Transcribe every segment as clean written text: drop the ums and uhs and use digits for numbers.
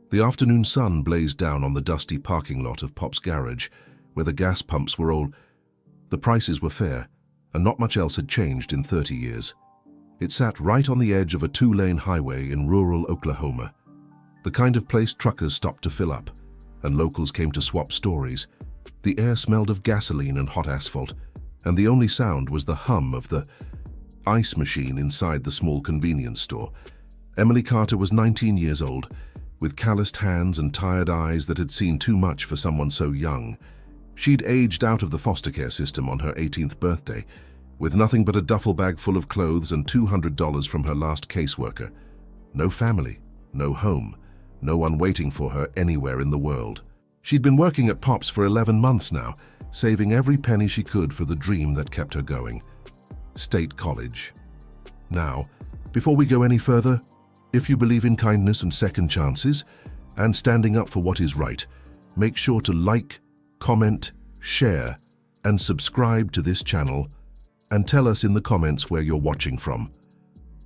The afternoon sun blazed down on the dusty parking lot of Pop's garage, where the gas pumps were all... The prices were fair, and not much else had changed in 30 years. It sat right on the edge of a 2-lane highway in rural Oklahoma, the kind of place truckers stopped to fill up, and locals came to swap stories. The air smelled of gasoline and hot asphalt, and the only sound was the hum of the ice machine inside the small convenience store. Emily Carter was 19 years old, with calloused hands and tired eyes that had seen too much for someone so young. She'd aged out of the foster care system on her 18th birthday, with nothing but a duffel bag full of clothes and $200 from her last caseworker. No family, no home, no one waiting for her anywhere in the world. She'd been working at Pop's for 11 months now, saving every penny she could for the dream that kept her going. State College. Now, before we go any further, if you believe in kindness and second chances, and standing up for what is right, make sure to like, comment, share, and subscribe to this channel, and tell us in the comments where you're watching from.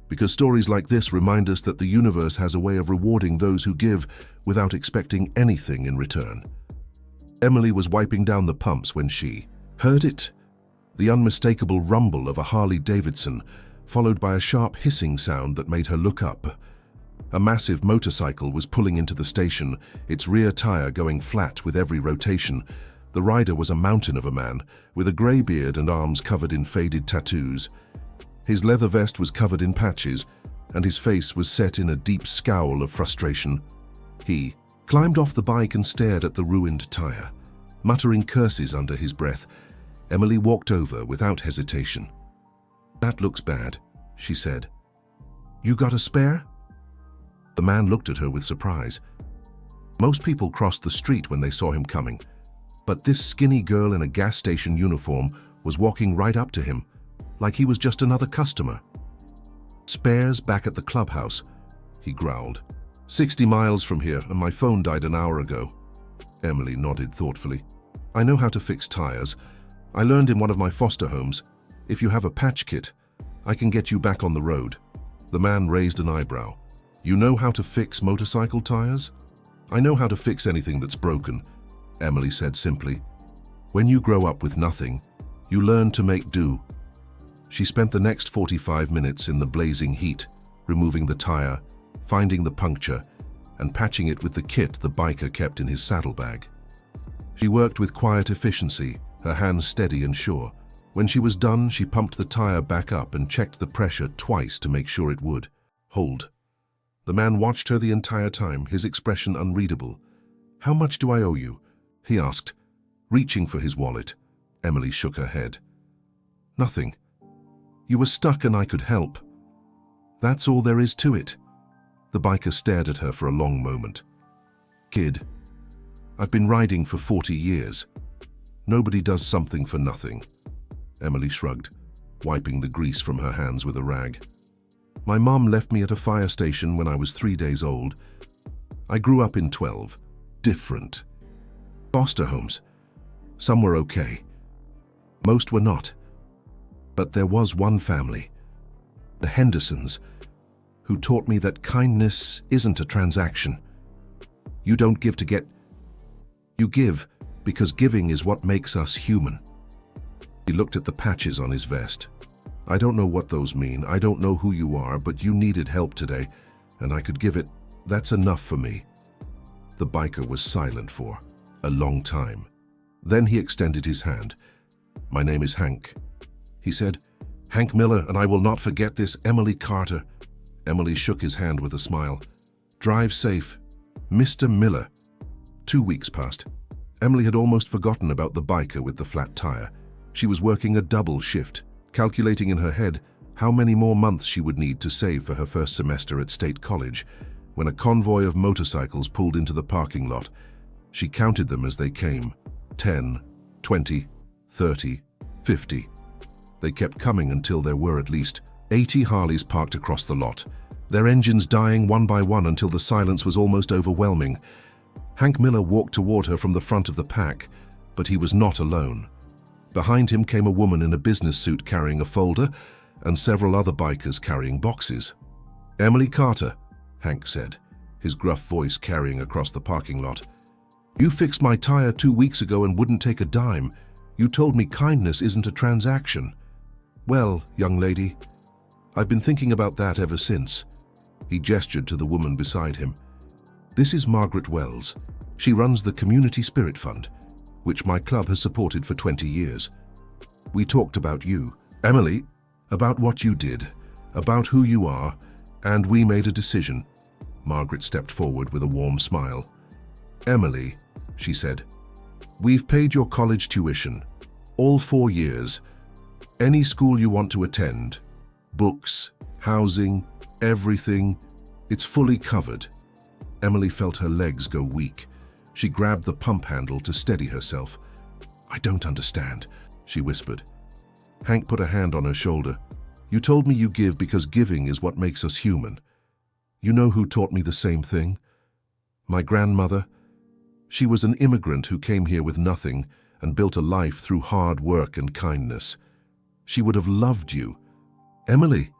Because stories like this remind us that the universe has a way of rewarding those who give without expecting anything in return. Emily was wiping down the pumps when she heard it, the unmistakable rumble of a Harley-Davidson, followed by a sharp hissing sound that made her look up. A massive motorcycle was pulling into the station, its rear tire going flat with every rotation. The rider was a mountain of a man, with a grey beard and arms covered in faded tattoos. His leather vest was covered in patches, and his face was set in a deep scowl of frustration. He climbed off the bike and stared at the ruined tire. Muttering curses under his breath, Emily walked over without hesitation. "That looks bad," she said. "You got a spare?" The man looked at her with surprise. Most people crossed the street when they saw him coming, but this skinny girl in a gas station uniform was walking right up to him, like he was just another customer. "Spares back at the clubhouse," he growled. 60 miles from here, and my phone died an hour ago." Emily nodded thoughtfully. "I know how to fix tires. I learned in one of my foster homes. If you have a patch kit, I can get you back on the road." The man raised an eyebrow. "You know how to fix motorcycle tires?" "I know how to fix anything that's broken," Emily said simply. "When you grow up with nothing, you learn to make do." She spent the next 45 minutes in the blazing heat, removing the tire, finding the puncture, and patching it with the kit the biker kept in his saddlebag. She worked with quiet efficiency, her hands steady and sure. When she was done, she pumped the tire back up and checked the pressure twice to make sure it would hold. The man watched her the entire time, his expression unreadable. "How much do I owe you?" he asked, reaching for his wallet. Emily shook her head. "Nothing. You were stuck and I could help. That's all there is to it." The biker stared at her for a long moment. "Kid, I've been riding for 40 years. Nobody does something for nothing." Emily shrugged, wiping the grease from her hands with a rag. "My mom left me at a fire station when I was 3 days old. I grew up in 12 different foster homes. Some were okay. Most were not. But there was one family, the Hendersons, who taught me that kindness isn't a transaction. You don't give to get. You give because giving is what makes us human." He looked at the patches on his vest. "I don't know what those mean. I don't know who you are, but you needed help today, and I could give it. That's enough for me." The biker was silent for a long time. Then he extended his hand. "My name is Hank," he said. "Hank Miller, and I will not forget this, Emily Carter." Emily shook his hand with a smile. "Drive safe, Mr. Miller." 2 weeks passed. Emily had almost forgotten about the biker with the flat tire. She was working a double shift, calculating in her head how many more months she would need to save for her first semester at State College, when a convoy of motorcycles pulled into the parking lot. She counted them as they came. 10, 20, 30, 50. They kept coming until there were at least 80 Harleys parked across the lot, their engines dying one by one until the silence was almost overwhelming. Hank Miller walked toward her from the front of the pack, but he was not alone. Behind him came a woman in a business suit carrying a folder, and several other bikers carrying boxes. "Emily Carter," Hank said. his gruff voice carrying across the parking lot. "You fixed my tire 2 weeks ago and wouldn't take a dime. You told me kindness isn't a transaction." "Well, young lady, I've been thinking about that ever since." He gestured to the woman beside him. "This is Margaret Wells. She runs the Community Spirit Fund, which my club has supported for 20 years. We talked about you, Emily, about what you did, about who you are, and we made a decision." Margaret stepped forward with a warm smile. "Emily," she said, "we've paid your college tuition, all 4 years. Any school you want to attend, books, housing, everything, it's fully covered." Emily felt her legs go weak. She grabbed the pump handle to steady herself. "I don't understand," she whispered. Hank put a hand on her shoulder. "You told me you give because giving is what makes us human. You know who taught me the same thing? My grandmother. She was an immigrant who came here with nothing and built a life through hard work and kindness. She would have loved you, Emily,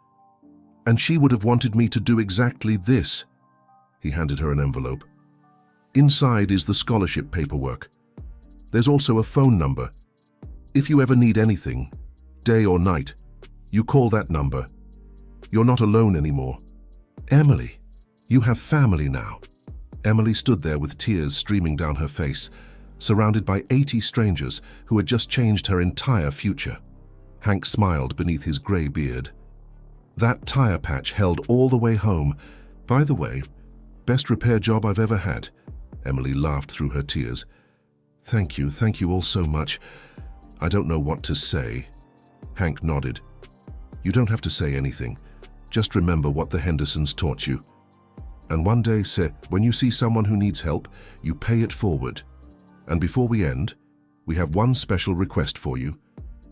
and she would have wanted me to do exactly this." He handed her an envelope. "Inside is the scholarship paperwork. There's also a phone number. If you ever need anything, day or night, you call that number. You're not alone anymore. Emily, you have family now." Emily stood there with tears streaming down her face, surrounded by 80 strangers who had just changed her entire future. Hank smiled beneath his grey beard. "That tire patch held all the way home. By the way, best repair job I've ever had." Emily laughed through her tears. Thank you all so much. I don't know what to say." Hank nodded. "You don't have to say anything. Just remember what the Hendersons taught you. And one day, when you see someone who needs help, you pay it forward. And before we end, we have one special request for you.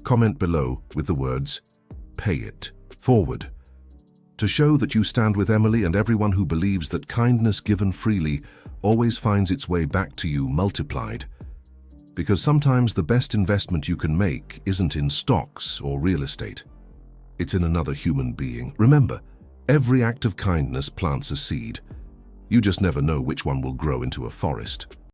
Comment below with the words, 'Pay it forward,' to show that you stand with Emily and everyone who believes that kindness given freely always finds its way back to you multiplied. Because sometimes the best investment you can make isn't in stocks or real estate. It's in another human being. Remember, every act of kindness plants a seed. You just never know which one will grow into a forest."